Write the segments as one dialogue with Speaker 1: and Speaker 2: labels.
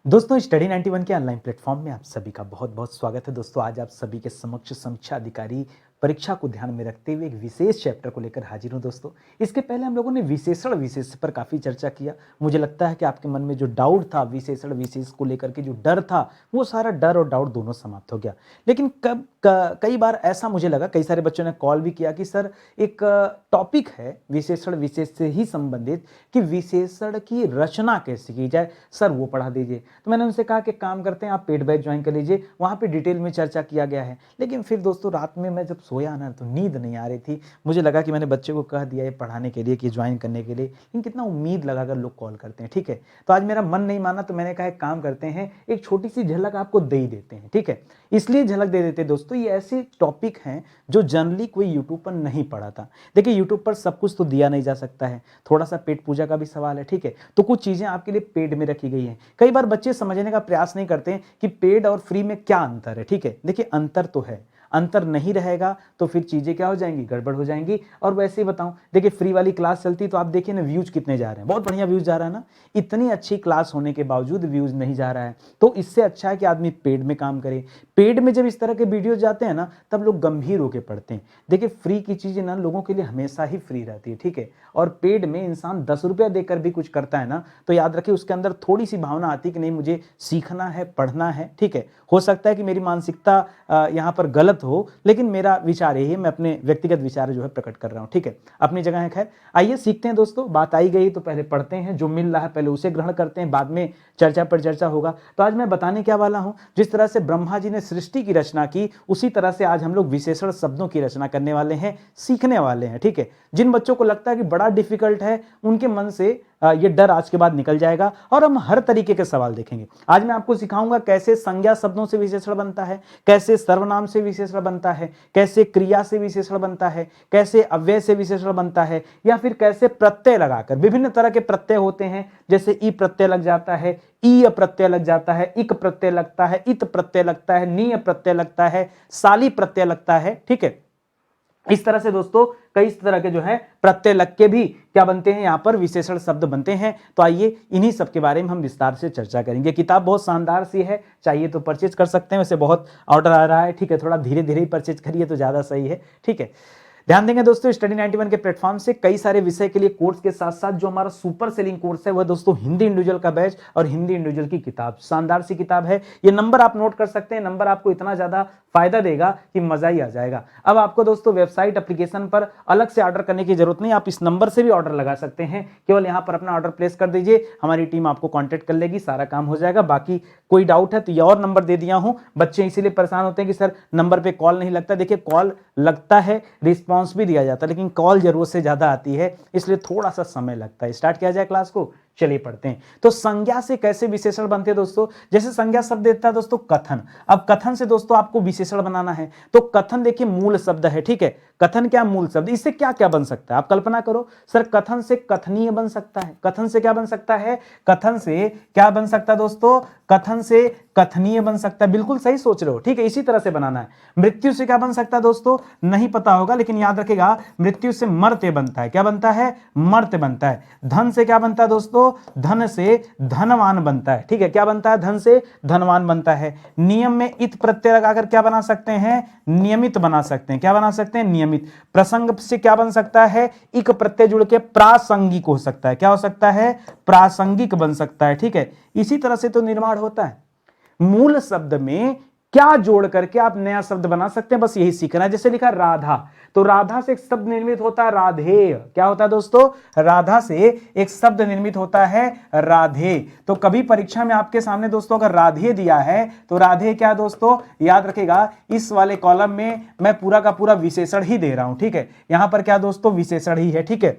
Speaker 1: दोस्तों स्टडी 91 के online platform में आप सभी का बहुत बहुत स्वागत है। दोस्तों आज आप सभी के समक्ष समीक्षा अधिकारी परीक्षा को ध्यान में रखते हुए एक विशेष चैप्टर को लेकर हाजिर हूं। दोस्तों इसके पहले हम लोगों ने विशेषण विशेष पर काफ़ी चर्चा किया। मुझे लगता है कि आपके मन में जो डाउट था विशेषण विशेष को लेकर के, जो डर था, वो सारा डर और डाउट दोनों समाप्त हो गया। लेकिन कई बार ऐसा मुझे लगा, कई सारे बच्चों ने कॉल भी किया कि सर एक टॉपिक है विशेषण विशेष से ही संबंधित कि विशेषण की रचना कैसे की जाए, सर वो पढ़ा दीजिए। तो मैंने उनसे कहा कि काम करते हैं, आप पेड बैच ज्वाइन कर लीजिए, वहाँ पे डिटेल में चर्चा किया गया है। लेकिन फिर दोस्तों रात में मैं जब सोया ना तो नींद नहीं आ रही थी। मुझे लगा कि मैंने बच्चे को कह दिया ये पढ़ाने के लिए कि ज्वाइन करने के लिए, लेकिन कितना उम्मीद लगाकर लोग कॉल करते हैं। ठीक है, तो आज मेरा मन नहीं माना तो मैंने कहा एक काम करते हैं, एक छोटी सी झलक आपको दे ही देते हैं। ठीक है, इसलिए झलक दे देते हैं दोस्तों, ये ऐसे टॉपिक हैं जो जनरली कोई यूट्यूब पर नहीं पढ़ा था। देखिए यूट्यूब पर सब कुछ तो दिया नहीं जा सकता है, थोड़ा सा पेट पूजा का भी सवाल है। ठीक है, तो कुछ चीज़ें आपके लिए पेड में रखी गई हैं। कई बार बच्चे समझने का प्रयास नहीं करते कि पेड और फ्री में क्या अंतर है। ठीक है, देखिए अंतर तो है, अंतर नहीं रहेगा तो फिर चीज़ें क्या हो जाएंगी, गड़बड़ हो जाएंगी। और वैसे ही बताऊं, देखिए फ्री वाली क्लास चलती तो आप देखिए ना व्यूज कितने जा रहे हैं, बहुत बढ़िया व्यूज जा रहा है ना। इतनी अच्छी क्लास होने के बावजूद व्यूज नहीं जा रहा है, तो इससे अच्छा है कि आदमी पेड में काम करे। पेड में जब इस तरह के वीडियो जाते हैं ना तब लोग गंभीर होकर पढ़ते हैं। देखिए फ्री की चीज़ें ना लोगों के लिए हमेशा ही फ्री रहती है। ठीक है, और पेड में इंसान 10 रुपया देकर भी कुछ करता है ना, तो याद रखिए उसके अंदर थोड़ी सी भावना आती है कि नहीं मुझे सीखना है, पढ़ना है। ठीक है, हो सकता है कि मेरी मानसिकता यहाँ पर गलत हो, लेकिन मेरा विचार यही है, मैं अपने व्यक्तिगत विचार जो है प्रकट कर रहा हूँ। ठीक है, अपनी जगह है। खैर आइए सीखते हैं दोस्तों, बात आई गई तो पहले पढ़ते हैं, जो मिल रहा है पहले उसे ग्रहण करते हैं, बाद में चर्चा पर चर्चा होगा। तो आज मैं बताने क्या वाला हूँ, जिस तरह से ब्रह्मा जी ने सृष्टि की रचना की उसी तरह से आज हम लोग विशेषण शब्दों की रचना करने वाले हैं, सीखने वाले हैं। ठीक है, जिन बच्चों को लगता है कि बड़ा डिफिकल्ट है उनके मन से ये डर आज के बाद निकल जाएगा और हम हर तरीके के सवाल देखेंगे। आज मैं आपको सिखाऊंगा कैसे संज्ञा शब्दों से विशेषण बनता है, कैसे सर्वनाम से विशेषण बनता है, कैसे क्रिया से विशेषण बनता है, कैसे अव्यय से विशेषण बनता है, या फिर कैसे प्रत्यय लगाकर, विभिन्न तरह के प्रत्यय होते हैं, जैसे ई प्रत्यय लग जाता है, ई प्रत्यय लग जाता है, इक प्रत्यय लगता है, इत प्रत्यय लगता है, नी प्रत्यय लगता है, साली प्रत्यय लगता है। ठीक है, इस तरह से दोस्तों कई तरह के जो है प्रत्यय लग के भी क्या बनते हैं, यहां पर विशेषण शब्द बनते हैं। तो आइए इन्हीं सब के बारे में हम विस्तार से चर्चा करेंगे। किताब बहुत शानदार सी है, चाहिए तो परचेज कर सकते हैं, वैसे बहुत ऑर्डर आ रहा है। ठीक है, थोड़ा धीरे धीरे ही परचेज करिए तो ज्यादा सही है। ठीक है, ध्यान देंगे दोस्तों, स्टडी 91 के प्लेटफॉर्म से कई सारे विषय के लिए कोर्स के साथ साथ जो हमारा सुपर सेलिंग कोर्स है वह दोस्तों हिंदी इंडिविजुअल का बैच और हिंदी इंडिविजुअल की किताब, शानदार सी किताब है। ये नंबर आप नोट कर सकते हैं, नंबर आपको इतना ज्यादा फायदा देगा कि मजा ही आ जाएगा। अब आपको दोस्तों वेबसाइट एप्लीकेशन पर अलग से ऑर्डर करने की जरूरत नहीं, आप इस नंबर से भी ऑर्डर लगा सकते हैं। केवल यहां पर अपना ऑर्डर प्लेस कर दीजिए, हमारी टीम आपको कांटेक्ट कर लेगी, सारा काम हो जाएगा। बाकी कोई डाउट है तो ये और नंबर दे दिया हूं, बच्चे इसीलिए परेशान होते हैं कि सर नंबर पे कॉल नहीं लगता। देखिए कॉल लगता है, रिस्पॉन्स भी दिया जाता है, लेकिन कॉल जरूरत से ज्यादा आती है, इसलिए थोड़ा सा समय लगता है। स्टार्ट किया जाए क्लास को, चलिए पढ़ते हैं। तो संज्ञा से कैसे विशेषण बनते हैं दोस्तों, जैसे संज्ञा शब्द देता है दोस्तों कथन। अब कथन से दोस्तों आपको विशेषण बनाना है, तो कथन देखिए मूल शब्द है। ठीक है, कथन क्या मूल शब्द, इससे क्या क्या बन सकता है, आप कल्पना करो। सर कथन से कथनीय बन सकता है, कथन से क्या बन सकता है, कथन से क्या बन सकता है दोस्तों, कथन से कथनीय बन सकता है, बिल्कुल सही सोच रहे हो। ठीक है, इसी तरह से बनाना है। मृत्यु से क्या बन सकता है दोस्तों, नहीं पता होगा लेकिन याद रखेगा, मृत्यु से मर्त्य बनता है, क्या बनता है, मर्त्य बनता है। धन से क्या बनता है दोस्तों, धन से धनवान बनता है। ठीक है, क्या बनता है, धन से धनवान बनता है। नियम में इत प्रत्यय लगाकर क्या बना सकते हैं, नियमित बना सकते हैं, क्या बना सकते हैं, नियमित। प्रसंग से क्या बन सकता है, इक प्रत्यय जुड़ के प्रासंगिक हो सकता है, क्या हो सकता है, प्रासंगिक बन सकता है। ठीक है, इसी तरह से तो निर्माण होता है, मूल शब्द में क्या जोड़ करके आप नया शब्द बना सकते हैं, बस यही सीखना है। जैसे लिखा राधा, तो राधा से एक शब्द निर्मित होता है राधेय, क्या होता है दोस्तों, राधा से एक शब्द निर्मित होता है राधे। तो कभी परीक्षा में आपके सामने दोस्तों अगर राधे दिया है तो राधे क्या दोस्तों, याद रखेगा इस वाले कॉलम में मैं पूरा का पूरा विशेषण ही दे रहा हूं। ठीक है, यहां पर क्या दोस्तों, विशेषण ही है। ठीक है,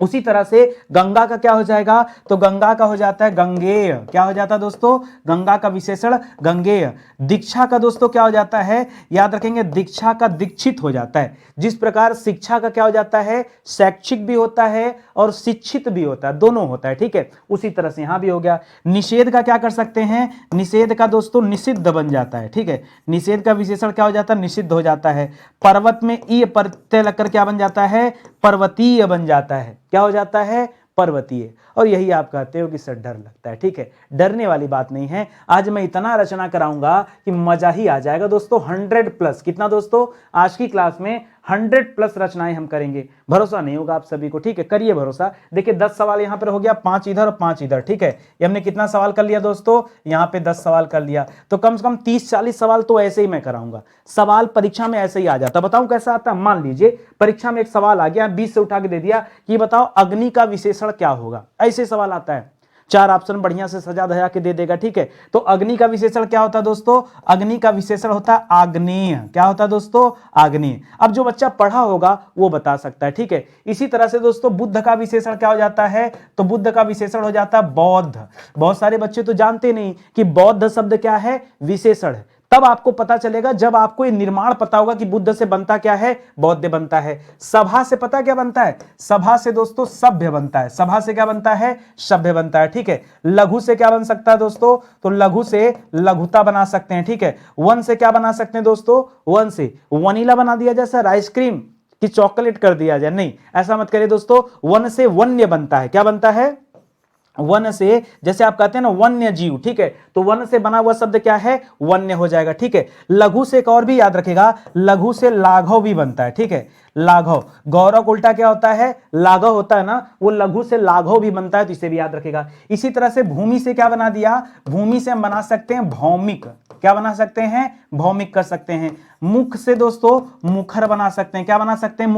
Speaker 1: उसी तरह से गंगा का क्या हो जाएगा, तो गंगा का हो जाता है गंगेय, क्या हो जाता है दोस्तों, गंगा का विशेषण गंगेय। दीक्षा का दोस्तों क्या हो जाता है, याद रखेंगे दीक्षा का दीक्षित हो जाता है। जिस प्रकार शिक्षा का क्या हो जाता है, शैक्षिक भी होता है और शिक्षित भी होता है, दोनों होता है। ठीक है, उसी तरह से यहां भी हो गया। निषेध का क्या कर सकते हैं, निषेध का दोस्तों निषिद्ध बन जाता है। ठीक है, निषेध का विशेषण क्या हो जाता है, निषिद्ध हो जाता है। पर्वत में ई प्रत्यय लगकर क्या बन जाता है, पर्वतीय बन जाता है, क्या हो जाता है, पर्वतीय। और यही आप कहते हो कि सर डर लगता है। ठीक है, डरने वाली बात नहीं है। आज मैं इतना रचना कराऊंगा कि मजा ही आ जाएगा दोस्तों। 100+, कितना दोस्तों, आज की क्लास में 100+ रचनाएं हम करेंगे। भरोसा नहीं होगा आप सभी को, ठीक है, करिए भरोसा। देखिए 10 सवाल यहां पर हो गया, 5 इधर और 5 इधर। ठीक है, ये हमने कितना सवाल कर लिया दोस्तों, यहां पे 10 सवाल कर लिया। तो कम से कम 30-40 सवाल तो ऐसे ही मैं कराऊंगा। सवाल परीक्षा में ऐसे ही आ जाता। बताऊं कैसा आता है? मान लीजिए परीक्षा में एक सवाल आ गया, 20 से उठा के दे दिया कि बताओ अग्नि का विशेषण क्या होगा, ऐसे सवाल आता है। 4 ऑप्शन बढ़िया से सजा धजा के दे देगा। ठीक है, तो अग्नि का विशेषण क्या होता है दोस्तों? अग्नि का विशेषण होता है आग्नेय। क्या होता है दोस्तों? आग्नेय। अब जो बच्चा पढ़ा होगा वो बता सकता है। ठीक है, इसी तरह से दोस्तों बुद्ध का विशेषण क्या हो जाता है? तो बुद्ध का विशेषण हो जाता है बौद्ध। बहुत सारे बच्चे तो जानते नहीं कि बौद्ध शब्द क्या है, विशेषण है। तब आपको पता चलेगा जब आपको ये निर्माण पता होगा कि बुद्ध से बनता क्या है, बौद्ध बनता है। सभा से पता क्या बनता है? सभा से दोस्तों सभ्य बनता है। सभा से क्या बनता है? सभ्य बनता है। ठीक है, लघु से क्या बन सकता है दोस्तों? तो लघु से लघुता बना सकते हैं। ठीक है, वन से क्या बना सकते हैं दोस्तों? वन से वनीला बना दिया जाए सर, आइसक्रीम की चॉकलेट कर दिया जाए, नहीं ऐसा मत करिए दोस्तों। वन से वन्य बनता है। क्या बनता है? वन से, जैसे आप कहते हैं ना वन्य जीव। ठीक है, तो वन से बना हुआ शब्द क्या है? वन्य हो जाएगा। ठीक है, लघु से एक और भी याद रखेगा, लघु से लाघव भी बनता है। ठीक है, लाघव, गौरव का उल्टा क्या होता है? लाघव होता है ना, वो लघु से लाघव भी बनता है, तो इसे भी याद रखेगा। इसी तरह से भूमि से क्या बना दिया? भूमि से हम बना सकते हैं भौमिक। क्या बना सकते हैं? भौमिक कर सकते हैं। मुख से दोस्तों मुखर बना सकते हैं। क्या बना सकते हैं?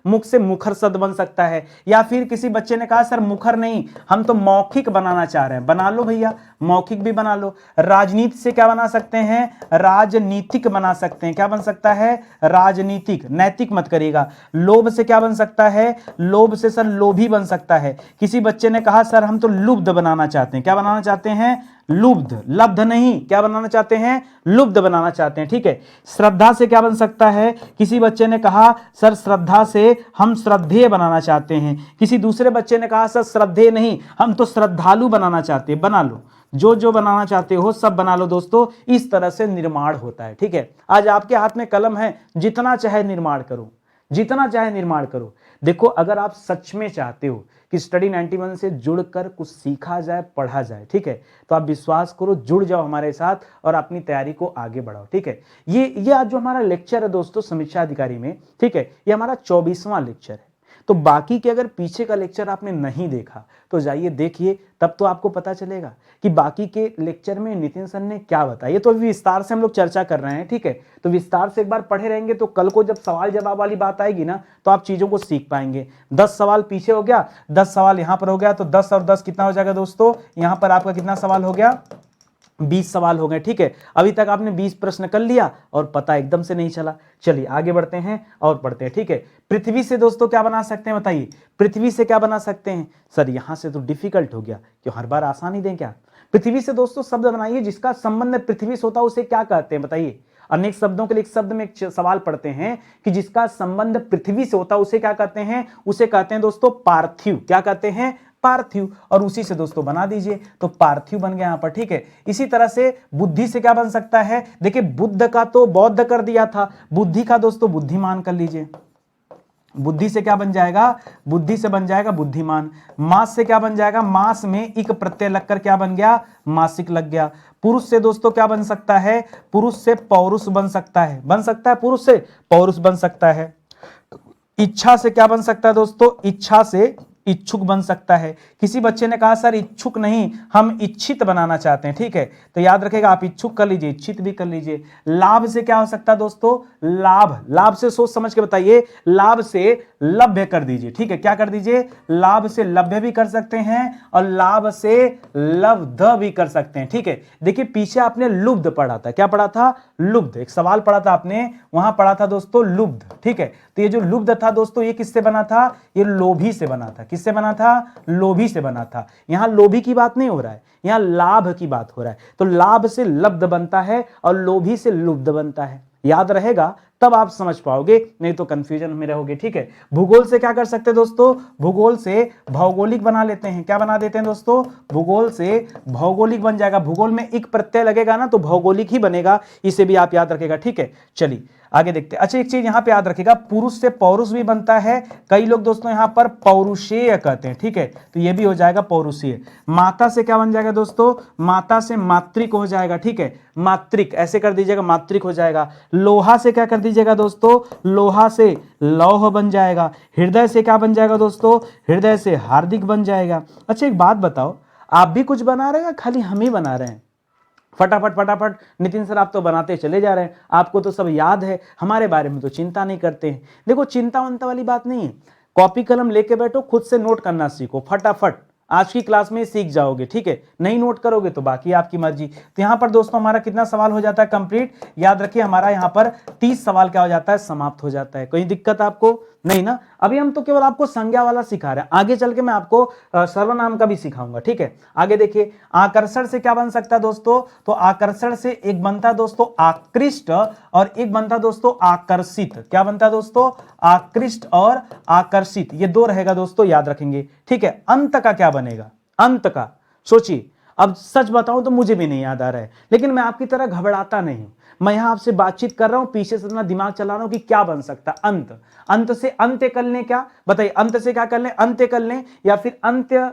Speaker 1: मुख से मुखर शब्द बन सकता है। या फिर किसी बच्चे ने कहा सर मुखर नहीं, हम तो मौखिक बनाना चाह रहे हैं, बना लो भैया, मौखिक भी बना लो। राजनीति से क्या बना सकते हैं? राजनीतिक बना सकते हैं। क्या बन सकता है? राजनीतिक, नैतिक मत करिएगा। लोभ से क्या बन सकता है? लोभ से सर लोभी बन सकता है। किसी बच्चे ने कहा सर हम तो लुब्ध बनाना चाहते हैं। क्या बनाना चाहते हैं? लुब्ध, लब्ध नहीं, क्या बनाना चाहते हैं? लुब्ध बनाना चाहते हैं। ठीक है, श्रद्धा से क्या बन सकता है? किसी बच्चे ने कहा सर श्रद्धा से हम श्रद्धेय बनाना चाहते हैं। किसी दूसरे बच्चे ने कहा सर श्रद्धेय नहीं, हम तो श्रद्धालु बनाना चाहते हैं। बना लो, जो जो बनाना चाहते हो सब बना लो दोस्तों। इस तरह से निर्माण होता है। ठीक है, आज आपके हाथ में कलम है, जितना चाहे निर्माण करो, जितना चाहे निर्माण करो। देखो अगर आप सच में चाहते हो कि स्टडी 91 से जुड़कर कुछ सीखा जाए, पढ़ा जाए, ठीक है, तो आप विश्वास करो, जुड़ जाओ हमारे साथ और अपनी तैयारी को आगे बढ़ाओ। ठीक है, ये आज जो हमारा लेक्चर है दोस्तों समीक्षा अधिकारी में, ठीक है, ये हमारा 24वां लेक्चर है। तो बाकी के अगर पीछे का लेक्चर आपने नहीं देखा तो जाइए देखिए, तब तो आपको पता चलेगा कि बाकी के लेक्चर में नितिन सर ने क्या बताया। ये तो अभी विस्तार से हम लोग चर्चा कर रहे हैं। ठीक है, तो विस्तार से एक बार पढ़े रहेंगे तो कल को जब सवाल जवाब वाली बात आएगी ना तो आप चीजों को सीख पाएंगे। 10 सवाल पीछे हो गया, 10 सवाल यहां पर हो गया, तो 10 और 10 कितना हो जाएगा दोस्तों? यहां पर आपका कितना सवाल हो गया? 20 सवाल हो गए। ठीक है, अभी तक आपने 20 प्रश्न कर लिया और पता एकदम से नहीं चला। चलिए आगे बढ़ते हैं और पढ़ते हैं। ठीक है, पृथ्वी से दोस्तों क्या बना सकते हैं बताइए? पृथ्वी से क्या बना सकते हैं? सर यहां से तो डिफिकल्ट हो गया, क्यों हर बार आसानी दें क्या? पृथ्वी से दोस्तों शब्द बनाइए जिसका संबंध पृथ्वी से होता है, उसे क्या कहते हैं बताइए? अनेक शब्दों के लिए एक शब्द में एक सवाल पढ़ते हैं कि जिसका संबंध पृथ्वी से होता है उसे क्या कहते हैं? उसे कहते हैं दोस्तों पार्थिव। क्या कहते हैं? पार्थिव। और उसी से दोस्तों बना दीजिए, तो पार्थिव बन गया यहां पर। ठीक है, इसी तरह से बुद्धि से क्या बन सकता है? देखिए बुद्ध का तो बौद्ध कर दिया था, बुद्धि का दोस्तों बुद्धिमान कर लीजिए। बुद्धि से क्या बन जाएगा? बुद्धि से बन जाएगा बुद्धिमान। मास से क्या बन जाएगा? मास में इक प्रत्यय लगकर क्या बन गया? मासिक लग गया। पुरुष से दोस्तों क्या बन सकता है? पुरुष से पौरुष बन सकता है। बन सकता है, पुरुष से पौरुष बन सकता है। इच्छा से क्या बन सकता है दोस्तों? इच्छा से इच्छुक बन सकता है। किसी बच्चे ने कहा सर इच्छुक नहीं, हम इच्छित बनाना चाहते हैं। ठीक है, तो याद रखेगा, आप इच्छुक कर लीजिए, इच्छित भी कर लीजिए। लाभ से क्या हो सकता है दोस्तों? लाभ, लाभ से सोच समझ के बताइए, लाभ से लभ्य कर दीजिए। ठीक है, क्या कर दीजिए? लाभ से लभ्य भी कर सकते हैं और लाभ से लब्ध भी कर सकते हैं। ठीक है, देखिए पीछे आपने लुब्ध पढ़ा था। क्या पढ़ा था? लुब्ध। एक सवाल पढ़ा था आपने, वहां पढ़ा था दोस्तों लुब्ध। ठीक है, तो ये जो लुब्ध था दोस्तों ये किससे बना था? ये लोभी से बना था। किससे बना था? लोभी से बना था। यहां लोभी की बात नहीं हो रहा है, यहां लाभ की बात हो रहा है। तो लाभ से लब्ध बनता है और लोभी से लुब्ध बनता है। याद रहेगा तब आप समझ पाओगे, नहीं तो कंफ्यूजन में रहोगे। ठीक है, भूगोल से क्या कर सकते हैं दोस्तों, भूगोल से भौगोलिक बना लेते हैं। क्या बना देते हैं दोस्तों, भूगोल से भौगोलिक बन जाएगा। भूगोल में एक प्रत्यय लगेगा ना तो भौगोलिक ही बनेगा, इसे भी आप याद रखेगा। ठीक है, चलिए आगे देखते हैं। अच्छा, एक चीज यहां पे याद रखेगा, पुरुष से पौरुष भी बनता है। कई लोग दोस्तों यहां पर पौरुषेय कहते हैं। ठीक है, तो ये भी हो जाएगा पौरुषेय। माता से क्या बन जाएगा दोस्तों, माता से मातृक हो जाएगा। ठीक है, मातृक ऐसे कर दीजिएगा, मातृक हो जाएगा। लोहा से क्या कर दीजिएगा दोस्तों, लोहा से लौह बन जाएगा। हृदय से क्या बन जाएगा दोस्तों, हृदय से हार्दिक बन जाएगा। अच्छा, एक बात बताओ, आप भी कुछ बना रहे हैं या खाली हम ही बना रहे हैं? फटाफट फटाफट नितिन सर, आप तो बनाते चले जा रहे हैं, आपको तो सब याद है, हमारे बारे में तो चिंता नहीं करते हैं। देखो, चिंता वंता वाली बात नहीं है, कॉपी कलम लेके बैठो, खुद से नोट करना सीखो, फटाफट आज की क्लास में सीख जाओगे। ठीक है, नहीं नोट करोगे तो बाकी आपकी मर्जी। तो यहां पर दोस्तों हमारा कितना सवाल हो जाता है कंप्लीट, याद रखिए हमारा यहां पर 30 सवाल क्या हो जाता है, समाप्त हो जाता है। कोई दिक्कत आपको नहीं ना? अभी हम तो केवल आपको संज्ञा वाला सिखा रहे हैं, आगे चल के मैं आपको सर्वनाम का भी सिखाऊंगा। ठीक है, आगे देखिए, आकर्षण से क्या बन सकता है दोस्तों, तो आकर्षण से एक बनता है दोस्तों आकृष्ट, और एक बनता है दोस्तों आकर्षित। क्या बनता है दोस्तों, आकृष्ट और आकर्षित, ये दो रहेगा दोस्तों, याद रखेंगे। ठीक है, अंत का क्या बनेगा, अंत का सोचिए। अब सच बताऊं तो मुझे भी नहीं याद आ रहा है, लेकिन मैं आपकी तरह घबराता नहीं हूं, मैं यहां आपसे बातचीत कर रहा हूं, पीछे से अपना दिमाग चला रहा हूं कि क्या बन सकता है। अंत, अंत से अंत्य कर लें, क्या बताइए, अंत से क्या कर लें, अंत्य कर लें, या फिर अंत्य,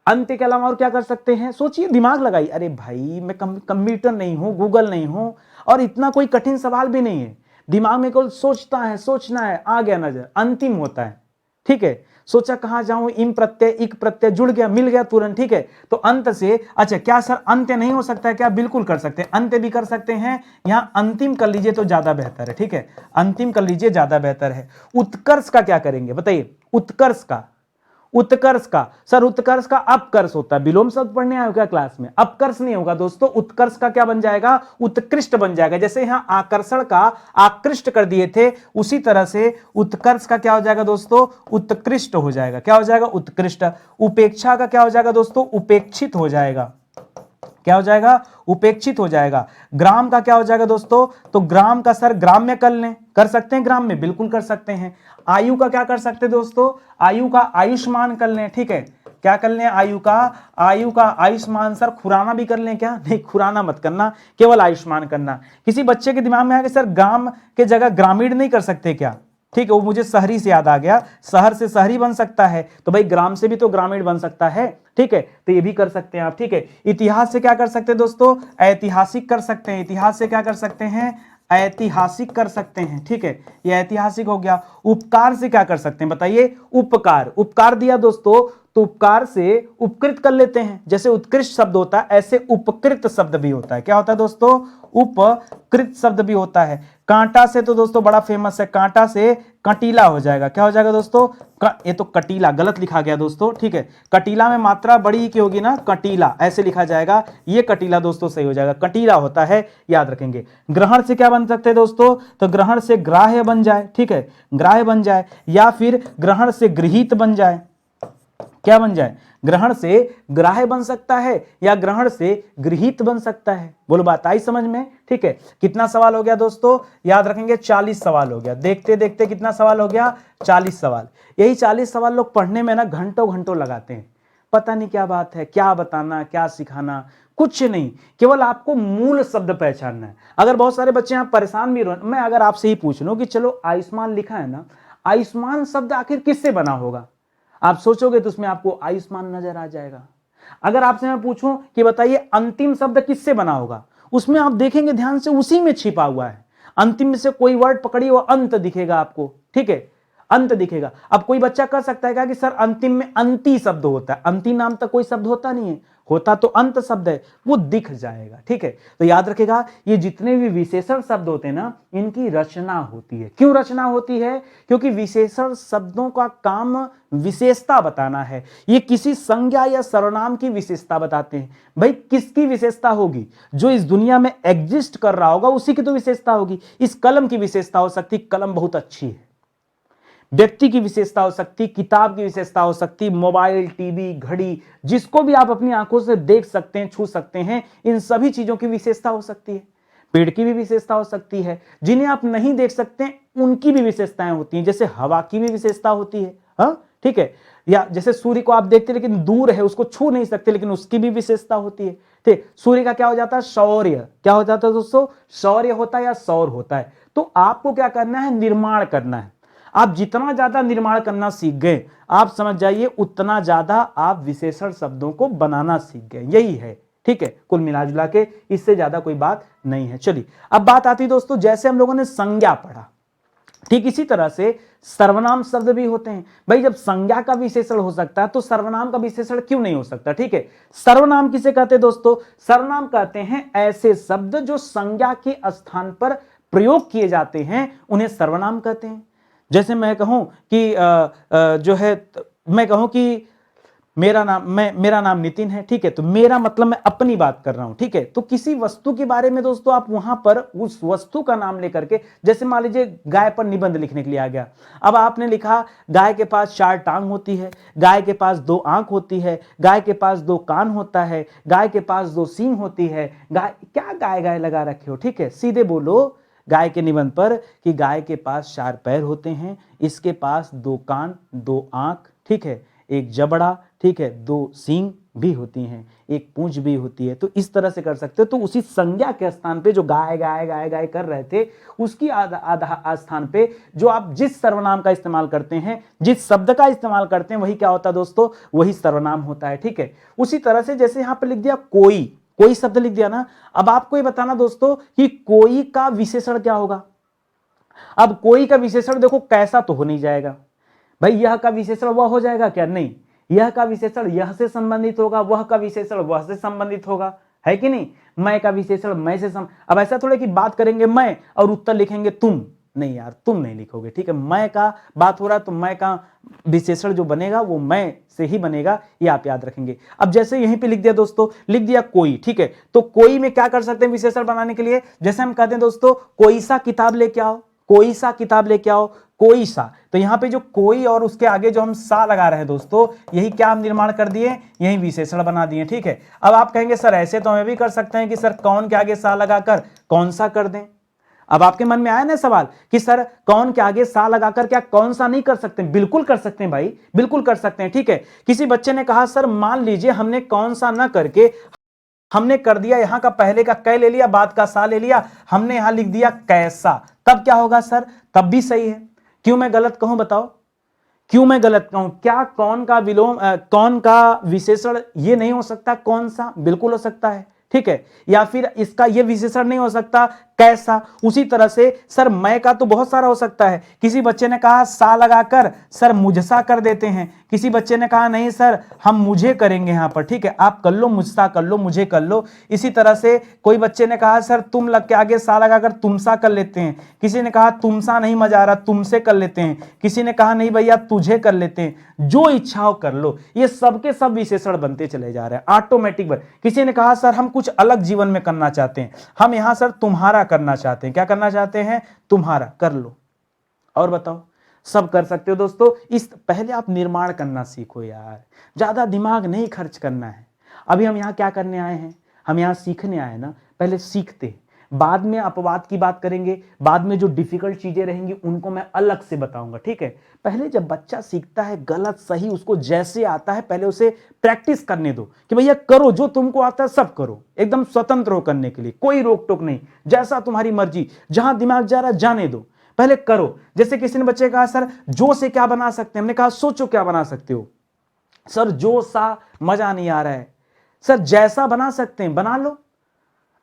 Speaker 1: अंत्य के अलावा और क्या कर सकते हैं, सोचिए, दिमाग लगाइए। अरे भाई, मैं कंप्यूटर नहीं हूं, गूगल नहीं हूं, और इतना कोई कठिन सवाल भी नहीं है। दिमाग में केवल सोचता है, सोचना है, आ गया नजर, अंतिम होता है। ठीक है, सोचा कहां जाऊं, इम प्रत्यय इक प्रत्यय जुड़ गया, मिल गया तुरंत। ठीक है, तो अंत से, अच्छा क्या सर अंत्य नहीं हो सकता है क्या, बिल्कुल कर सकते हैं, अंत्य भी कर सकते हैं, यहां अंतिम कर लीजिए तो ज्यादा बेहतर है। ठीक है, अंतिम कर लीजिए, ज्यादा बेहतर है। उत्कर्ष का क्या करेंगे बताइए, उत्कर्ष का, उत्कर्ष का सर, उत्कर्ष का अपकर्ष होता है, विलोम शब्द पढ़ने आए हो क्या क्लास में, अपकर्ष नहीं होगा दोस्तों, उत्कर्ष का क्या बन जाएगा, उत्कृष्ट बन जाएगा। जैसे यहां आकर्षण का आकृष्ट कर दिए थे, उसी तरह से उत्कर्ष का क्या हो जाएगा दोस्तों, उत्कृष्ट हो जाएगा। क्या हो जाएगा, उत्कृष्ट। उपेक्षा का क्या हो जाएगा दोस्तों, उपेक्षित हो जाएगा। क्या हो जाएगा, उपेक्षित हो जाएगा। ग्राम का क्या हो जाएगा दोस्तों, तो ग्राम का सर ग्राम्य कर लें, कर सकते हैं ग्राम में, बिल्कुल कर सकते हैं। आयु का क्या कर सकते हैं दोस्तों, आयु का आयुष्मान कर लें। ठीक है, क्या कर लें, आयु का, आयु का आयुष्मान। सर खुराना भी कर लें क्या, नहीं खुराना मत करना, केवल आयुष्मान करना। किसी बच्चे के दिमाग में आया कि सर ग्राम के जगह ग्रामीण नहीं कर सकते क्या, ठीक है, वो मुझे शहरी से याद आ गया, शहर से शहरी बन सकता है, तो भाई ग्राम से भी तो ग्रामीण बन सकता है। ठीक है, तो ये भी कर सकते हैं आप। ठीक है, इतिहास से क्या कर सकते हैं दोस्तों, ऐतिहासिक कर सकते हैं। इतिहास से क्या कर सकते हैं, ऐतिहासिक कर सकते हैं। ठीक है, ये ऐतिहासिक हो गया। उपकार से क्या कर सकते हैं बताइए, उपकार, उपकार दिया दोस्तों, तो उपकार से उपकृत कर लेते हैं। जैसे उत्कृष्ट शब्द होता है, ऐसे उपकृत शब्द भी होता है। क्या होता है दोस्तों, उपकृत शब्द भी होता है। कांटा से तो दोस्तों बड़ा फेमस है, कांटा से कटीला हो जाएगा। क्या हो जाएगा दोस्तों, ये तो कटीला गलत लिखा गया दोस्तों। ठीक है, कटीला में मात्रा बड़ी की होगी ना, कटीला ऐसे लिखा जाएगा, ये कटीला दोस्तों सही हो जाएगा, कटीला होता है, याद रखेंगे। ग्रहण से क्या बन सकते हैं दोस्तों, तो ग्रहण से ग्राह्य बन जाए। ठीक है, ग्राह्य बन जाए, या फिर ग्रहण से गृहीत बन जाए। क्या बन जाए, ग्रहण से ग्राह्य बन सकता है, या ग्रहण से गृहीत बन सकता है। बोलो बात आई समझ में। ठीक है, कितना सवाल हो गया दोस्तों, याद रखेंगे 40 सवाल हो गया। देखते देखते कितना सवाल हो गया, 40 सवाल। यही 40 सवाल लोग पढ़ने में ना घंटों घंटों लगाते हैं, पता नहीं क्या बात है, क्या बताना, क्या सिखाना, कुछ नहीं, केवल आपको मूल शब्द पहचानना है। अगर बहुत सारे बच्चे यहाँ परेशान भी मैं अगर आपसे ही पूछ लूं कि चलो आयुष्मान लिखा है ना, आयुष्मान शब्द आखिर किससे बना होगा, आप सोचोगे तो उसमें आपको आयुष्मान नजर आ जाएगा। अगर आपसे मैं पूछूं कि बताइए अंतिम शब्द किससे बना होगा, उसमें आप देखेंगे ध्यान से, उसी में छिपा हुआ है। अंतिम में से कोई वर्ड पकड़िए, वो अंत दिखेगा आपको। ठीक है, अंत दिखेगा। अब कोई बच्चा कह सकता है क्या कि सर अंतिम में अंति शब्द होता है, अंति नाम तक कोई शब्द होता नहीं है, होता तो अंत शब्द है, वो दिख जाएगा। ठीक है, तो याद रखेगा, ये जितने भी विशेषण शब्द होते हैं ना, इनकी रचना होती है। क्यों रचना होती है, क्योंकि विशेषण शब्दों का काम विशेषता बताना है। ये किसी संज्ञा या सर्वनाम की विशेषता बताते हैं। भाई किसकी विशेषता होगी, जो इस दुनिया में एग्जिस्ट कर रहा होगा उसी की तो विशेषता होगी। इस कलम की विशेषता हो सकती, कलम बहुत अच्छी है। व्यक्ति की विशेषता हो सकती, किताब की विशेषता हो सकती, मोबाइल, टीवी, घड़ी, जिसको भी आप अपनी आंखों से देख सकते हैं, छू सकते हैं, इन सभी चीजों की विशेषता हो सकती है। पेड़ की भी विशेषता हो सकती है, जिन्हें आप नहीं देख सकते उनकी भी विशेषताएं होती हैं, जैसे हवा की भी विशेषता होती है, हाँ ठीक है, या जैसे सूर्य को आप देखते लेकिन दूर है, उसको छू नहीं सकते, लेकिन उसकी भी विशेषता होती है। ठीक, सूर्य का क्या हो जाता है, शौर्य, क्या हो जाता है दोस्तों, शौर्य होता है या सौर होता है। तो आपको क्या करना है, निर्माण करना है। आप जितना ज्यादा निर्माण करना सीख गए, आप समझ जाइए उतना ज्यादा आप विशेषण शब्दों को बनाना सीख गए, यही है। ठीक है, कुल मिलाजुला के इससे ज्यादा कोई बात नहीं है। चलिए अब बात आती है दोस्तों, जैसे हम लोगों ने संज्ञा पढ़ा, ठीक इसी तरह से सर्वनाम शब्द भी होते हैं। भाई जब संज्ञा का विशेषण हो सकता है तो सर्वनाम का विशेषण क्यों नहीं हो सकता। ठीक है, सर्वनाम किसे कहते हैं दोस्तों, सर्वनाम कहते हैं ऐसे शब्द जो संज्ञा के स्थान पर प्रयोग किए जाते हैं, उन्हें सर्वनाम कहते हैं। जैसे मैं कहूं कि जो है, मैं कहूं कि मेरा नाम नितिन है, ठीक है, तो मेरा मतलब मैं अपनी बात कर रहा हूं, ठीक है। तो किसी वस्तु के बारे में दोस्तों आप वहां पर उस वस्तु का नाम लेकर के, जैसे मान लीजिए गाय पर निबंध लिखने के लिए आ गया, अब आपने लिखा गाय के पास 4 टांग होती है, गाय के पास 2 आंख होती है, गाय के पास 2 कान होता है, गाय के पास 2 सींग होती है, गाय क्या गाय गाय लगा रखे हो। ठीक है, सीधे बोलो गाय के निबंध पर कि गाय के पास 4 पैर होते हैं, इसके पास 2 कान, 2 आंख, ठीक है, एक जबड़ा, ठीक है, 2 सींग भी होती हैं, एक पूंछ भी होती है। तो इस तरह से कर सकते हो। तो उसी संज्ञा के स्थान पे जो गाय गाय गाय गाय कर रहे थे, उसकी आधा स्थान पे जो आप जिस सर्वनाम का इस्तेमाल करते हैं, जिस शब्द का इस्तेमाल करते हैं, वही क्या होता है दोस्तों, वही सर्वनाम होता है। ठीक है, उसी तरह से जैसे यहां पर लिख दिया कोई शब्द लिख दिया ना, अब आपको ये बताना दोस्तों कि कोई का विशेषण क्या होगा। अब कोई का विशेषण देखो कैसा तो हो नहीं जाएगा भाई, यह का विशेषण वह हो जाएगा क्या, नहीं, यह का विशेषण यह से संबंधित होगा, वह का विशेषण वह से संबंधित होगा, है कि नहीं। मैं का विशेषण मैं से अब ऐसा थोड़ा कि बात करेंगे मैं और उत्तर लिखेंगे तुम, नहीं यार तुम नहीं लिखोगे। ठीक है, मैं का बात हो रहा है तो मैं का विशेषण जो बनेगा वो मैं से ही बनेगा, ये आप याद रखेंगे। अब जैसे यहीं पे लिख दिया दोस्तों, लिख दिया कोई, ठीक है, तो कोई में क्या कर सकते हैं विशेषण बनाने के लिए, जैसे हम कहते हैं दोस्तों कोई सा किताब लेके आओ, कोई सा किताब लेके आओ, कोई सा, तो यहां पे जो कोई और उसके आगे जो हम सा लगा रहे हैं दोस्तों, यही क्या हम निर्माण कर दिए, यही विशेषण बना दिए। ठीक है, अब आप कहेंगे सर ऐसे तो हमें भी कर सकते हैं कि सर कौन के आगे सा लगाकर कौन सा कर दें। अब आपके मन में आया ना सवाल कि सर कौन के आगे सा लगाकर क्या कौन सा नहीं कर सकते, बिल्कुल कर सकते हैं भाई, बिल्कुल कर सकते हैं। ठीक है, किसी बच्चे ने कहा सर मान लीजिए हमने कौन सा ना करके हमने कर दिया यहां का पहले का कै ले लिया, बाद का सा ले लिया, हमने यहां लिख दिया कैसा, तब क्या होगा सर, तब भी सही है। क्यों मैं गलत कहूं बताओ, क्यों मैं गलत कहूं, क्या कौन का विलोम कौन का विशेषण ये नहीं हो सकता, कौन सा बिल्कुल हो सकता है। ठीक है, या फिर इसका ये विशेषण नहीं हो सकता कैसा। उसी तरह से सर मैं का तो बहुत सारा हो सकता है, किसी बच्चे ने कहा सा लगाकर सर मुझसा कर देते हैं, किसी बच्चे ने कहा नहीं सर हम मुझे करेंगे यहां पर, ठीक है, आप कर लो, मुझसा कर लो, मुझे कर लो। इसी तरह से कोई बच्चे ने कहा सर तुम लग के आगे सा लगाकर तुमसा कर लेते हैं, किसी ने कहा तुमसा नहीं मजा आ रहा तुमसे कर लेते हैं, किसी ने कहा नहीं भैया तुझे कर लेते हैं, जो इच्छा हो कर लो। ये सबके सब विशेषण बनते चले जा रहे हैं ऑटोमेटिक। किसी ने कहा सर हम कुछ अलग जीवन में करना चाहते हैं, हम यहां सर तुम्हारा करना चाहते हैं, क्या करना चाहते हैं, तुम्हारा, कर लो। और बताओ, सब कर सकते हो दोस्तों। इस पहले आप निर्माण करना सीखो यार, ज्यादा दिमाग नहीं खर्च करना है। अभी हम यहाँ क्या करने आए हैं, हम यहाँ सीखने आए ना, पहले सीखते, बाद में अपवाद की बात करेंगे, बाद में जो डिफिकल्ट चीजें रहेंगी उनको मैं अलग से बताऊंगा। ठीक है, पहले जब बच्चा सीखता है गलत सही उसको जैसे आता है पहले उसे प्रैक्टिस करने दो कि भैया करो जो तुमको आता है सब करो, एकदम स्वतंत्र हो करने के लिए, कोई रोक टोक नहीं, जैसा तुम्हारी मर्जी, जहां दिमाग जा रहा है जाने दो, पहले करो। जैसे किसी ने बच्चे कहा सर जो से क्या बना सकते हैं, हमने कहा सोचो क्या बना सकते हो। सर जो सा मजा नहीं आ रहा है, सर जैसा बना सकते हैं बना लो,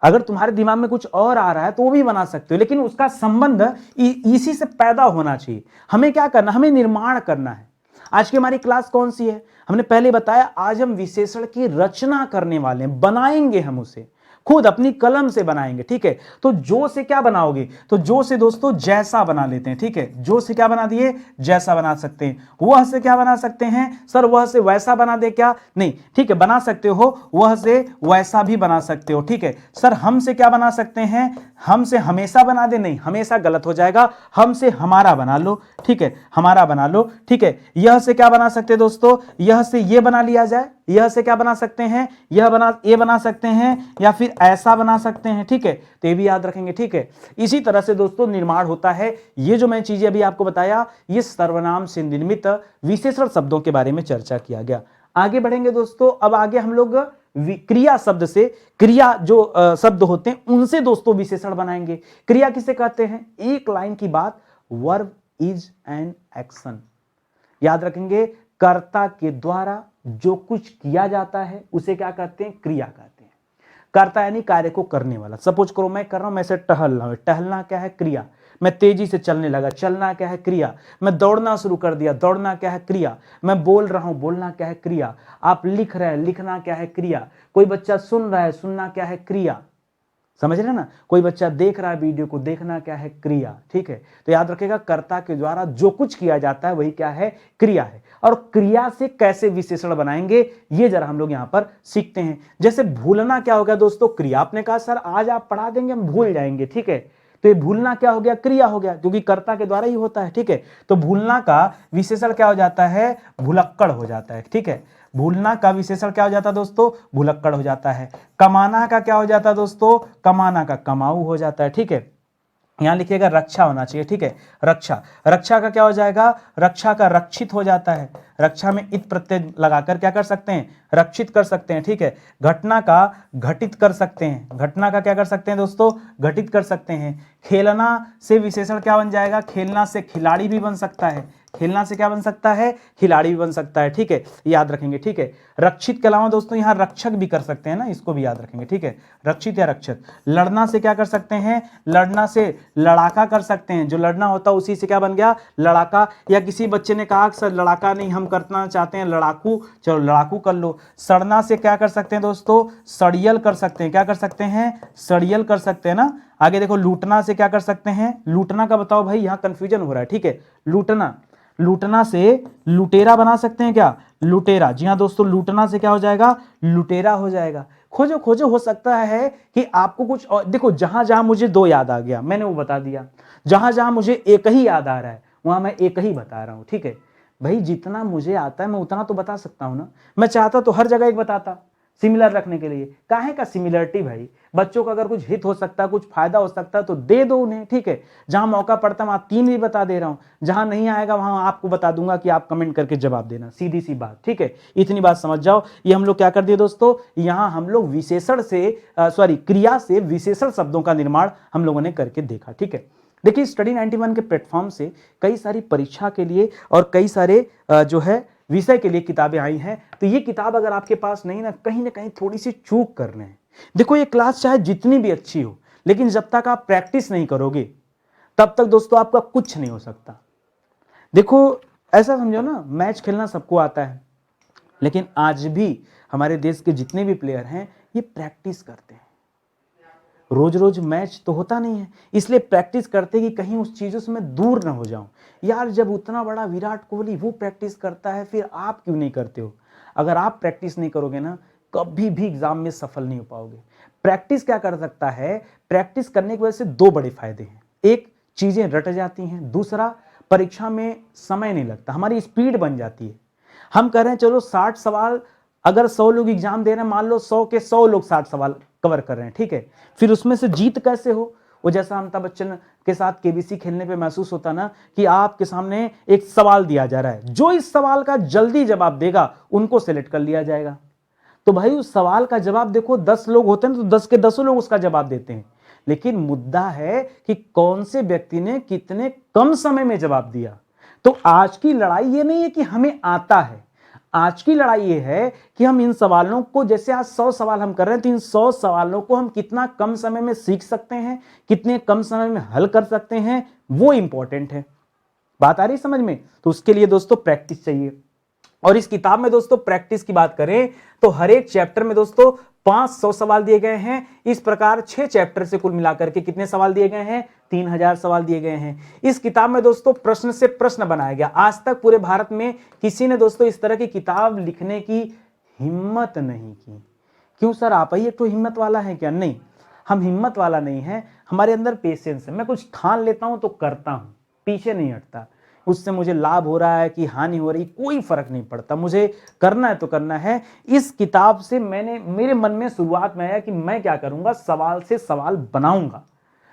Speaker 1: अगर तुम्हारे दिमाग में कुछ और आ रहा है तो वो भी बना सकते हो, लेकिन उसका संबंध इसी से पैदा होना चाहिए। हमें क्या करना, हमें निर्माण करना है। आज की हमारी क्लास कौन सी है, हमने पहले बताया, आज हम विशेषण की रचना करने वाले हैं, बनाएंगे हम उसे खुद अपनी कलम से बनाएंगे। ठीक है, तो जो से क्या बनाओगे, तो जो से दोस्तों जैसा बना लेते हैं। ठीक है, जो से क्या बना दिए, जैसा बना सकते हैं। वह से क्या बना सकते हैं, सर वह से वैसा बना दे क्या, नहीं, ठीक है बना सकते हो, वह से वैसा भी बना सकते हो। ठीक है, सर हम से क्या बना सकते हैं, हम से हमेशा बना दे, नहीं हमेशा गलत हो जाएगा, हम से हमारा बना लो। ठीक है, हमारा बना लो। ठीक है, यह से क्या बना सकते हैं दोस्तों, यह से ये बना लिया जाए, यह से क्या बना सकते हैं, ये बना सकते हैं, या फिर ऐसा बना सकते हैं, ठीक है। तो ये भी याद रखेंगे, ठीक है। इसी तरह से दोस्तों निर्माण होता है। ये जो मैं चीजें अभी आपको बताया, ये सर्वनाम से निर्मित विशेषण शब्दों के बारे में चर्चा किया गया। आगे बढ़ेंगे दोस्तों, अब आगे हम लोग क्रिया शब्द से, क्रिया जो शब्द होते हैं उनसे दोस्तों विशेषण बनाएंगे। क्रिया किसे कहते हैं, एक लाइन की बात, वर्ब इज एन एक्शन। याद रखेंगे, कर्ता के द्वारा जो कुछ किया जाता है उसे क्या कहते हैं, क्रिया कहते हैं। कर्ता यानी कार्य को करने वाला। सपोज करो मैं कर रहा हूं, मैं से टहल रहा हूं, टहलना क्या है, क्रिया। मैं तेजी से चलने लगा, चलना क्या है, क्रिया। मैं दौड़ना शुरू कर दिया, दौड़ना क्या है, क्रिया। मैं बोल रहा हूं, बोलना क्या है, क्रिया। आप लिख रहे हैं, लिखना क्या है, क्रिया। कोई बच्चा सुन रहा है, सुनना क्या है, क्रिया। समझ रहे ना, कोई बच्चा देख रहा है वीडियो को, देखना क्या है, क्रिया, ठीक है। तो याद रखेगा, कर्ता के द्वारा जो कुछ किया जाता है वही क्या है, क्रिया है। और क्रिया से कैसे विशेषण बनाएंगे ये जरा हम लोग यहां पर सीखते हैं। जैसे भूलना क्या हो गया दोस्तों, क्रिया। आपने कहा सर आज आप पढ़ा देंगे हम भूल जाएंगे, ठीक है। तो ये भूलना क्या हो गया, क्रिया हो गया, क्योंकि कर्ता के द्वारा ही होता है, ठीक है। तो भूलना का विशेषण क्या हो जाता है, भुलक्कड़ हो जाता है, ठीक है। भूलना का विशेषण क्या हो जाता है दोस्तों, भुलक्कड़ हो जाता है। कमाना का क्या हो जाता है दोस्तों, कमाना का कमाऊ हो जाता है, ठीक है। यहां लिखिएगा रक्षा होना चाहिए, ठीक है। रक्षा, रक्षा का क्या हो जाएगा, रक्षा का रक्षित हो जाता है। रक्षा में इत प्रत्यय लगाकर क्या कर सकते हैं, रक्षित कर सकते हैं, ठीक है। घटना का घटित कर सकते हैं, घटना का क्या कर सकते हैं दोस्तों, घटित कर सकते हैं। खेलना से विशेषण क्या बन जाएगा, खेलना से खिलाड़ी भी बन सकता है। खेलना से क्या बन सकता है, खिलाड़ी भी बन सकता है, ठीक है। याद रखेंगे, ठीक है। रक्षित के अलावा दोस्तों यहां रक्षक भी कर सकते हैं ना, इसको भी याद रखेंगे, ठीक है। रक्षित या रक्षक। लड़ना से क्या कर सकते हैं, लड़ना से लड़ाका कर सकते हैं। जो लड़ना होता है उसी से क्या बन गया, लड़ाका। या किसी बच्चे ने कहा सर लड़ाका नहीं हम करना चाहते हैं लड़ाकू, चलो लड़ाकू कर लो। सड़ना से क्या कर सकते हैं दोस्तों, सड़ियल कर सकते हैं। क्या कर सकते हैं, सड़ियल कर सकते हैं ना। आगे देखो, लूटना से क्या कर सकते हैं, लूटना का बताओ भाई, यहां कंफ्यूजन हो रहा है, ठीक है। लूटना, लूटना से लुटेरा बना सकते हैं क्या, लुटेरा। जी हाँ दोस्तों, लूटना से क्या हो जाएगा, लुटेरा हो जाएगा। खोजो खोजो, हो सकता है कि आपको कुछ और, देखो जहां जहां मुझे दो याद आ गया मैंने वो बता दिया, जहां जहां मुझे एक ही याद आ रहा है वहां मैं एक ही बता रहा हूं, ठीक है भाई। जितना मुझे आता है मैं उतना तो बता सकता हूं ना। मैं चाहता तो हर जगह एक बताता, सिमिलर रखने के लिए। काहे का सिमिलरिटी भाई, बच्चों का अगर कुछ हित हो सकता है, कुछ फायदा हो सकता है तो दे दो उन्हें, ठीक है। जहां मौका पड़ता है वहां 3 भी बता दे रहा हूं, जहां नहीं आएगा वहां आपको बता दूंगा कि आप कमेंट करके जवाब देना, सीधी सी बात, ठीक है। इतनी बात समझ जाओ। ये हम लोग क्या कर दिए दोस्तों, यहां हम लोग विशेषण से क्रिया से विशेषण शब्दों का निर्माण हम लोगों ने करके देखा, ठीक है। देखिए स्टडी 91 के प्लेटफॉर्म से कई सारी परीक्षा के लिए और कई सारे जो है विषय के लिए किताबें आई हैं। तो ये किताब अगर आपके पास नहीं ना कहीं थोड़ी सी चूक कर रहे हैं। देखो ये क्लास चाहे जितनी भी अच्छी हो, लेकिन जब तक आप प्रैक्टिस नहीं करोगे तब तक दोस्तों आपका कुछ नहीं हो सकता। देखो ऐसा समझो ना, मैच खेलना सबको आता है, लेकिन आज भी हमारे देश के जितने भी प्लेयर हैं ये प्रैक्टिस करते हैं। रोज रोज मैच तो होता नहीं है, इसलिए प्रैक्टिस करते कि कहीं उस चीजों से मैं दूर ना हो जाऊं। यार जब उतना बड़ा विराट कोहली वो प्रैक्टिस करता है, फिर आप क्यों नहीं करते हो। अगर आप प्रैक्टिस नहीं करोगे ना कभी भी एग्जाम में सफल नहीं हो पाओगे। प्रैक्टिस क्या कर सकता है, प्रैक्टिस करने की वजह से 2 बड़े फायदे हैं। एक, चीजें रट जाती हैं, दूसरा परीक्षा में समय नहीं लगता, हमारी स्पीड बन जाती है। हम कह रहे हैं चलो 60 सवाल, अगर 100 लोग एग्जाम दे रहे हैं, मान लो 100 के 100 लोग 60 सवाल कवर कर रहे हैं, ठीक है। फिर उसमें से जीत कैसे हो, वो जैसा अमिताभ बच्चन के साथ केबीसी खेलने पे महसूस होता ना कि आपके सामने एक सवाल दिया जा रहा है, जो इस सवाल का जल्दी जवाब देगा उनको सेलेक्ट कर लिया जाएगा। तो भाई उस सवाल का जवाब देखो 10 लोग होते हैं तो 10 के 10 लोग उसका जवाब देते हैं, लेकिन मुद्दा है कि कौन से व्यक्ति ने कितने कम समय में जवाब दिया। तो आज की लड़ाई ये नहीं है कि हमें आता है, आज की लड़ाई ये है कि हम इन सवालों को, जैसे आज 100 सवाल हम कर रहे हैं, तो इन 100 सवालों को हम कितना कम समय में सीख सकते हैं, कितने कम समय में हल कर सकते हैं, वो इंपॉर्टेंट है। बात आ रही समझ में। तो उसके लिए दोस्तों प्रैक्टिस चाहिए। और इस किताब में दोस्तों प्रैक्टिस की बात करें तो हर एक चैप्टर में दोस्तों 500 सवाल दिए गए हैं। इस प्रकार 6 चैप्टर से कुल मिलाकर के कितने सवाल दिए गए हैं, 3000 सवाल दिए गए हैं। इस किताब में दोस्तों प्रश्न से प्रश्न बनाया गया। आज तक पूरे भारत में किसी ने दोस्तों इस तरह की किताब लिखने की हिम्मत नहीं की। क्यों सर, आप ही एक तो हिम्मत वाला है क्या? नहीं, हम हिम्मत वाला नहीं है, हमारे अंदर पेशेंस है। मैं कुछ ठान लेता हूं तो करता हूं, पीछे नहीं हटता। उससे मुझे लाभ हो रहा है कि हानि हो रही, कोई फर्क नहीं पड़ता, मुझे करना है तो करना है। इस किताब से मेरे मन में शुरुआत में आया कि मैं क्या करूंगा, सवाल से सवाल बनाऊंगा।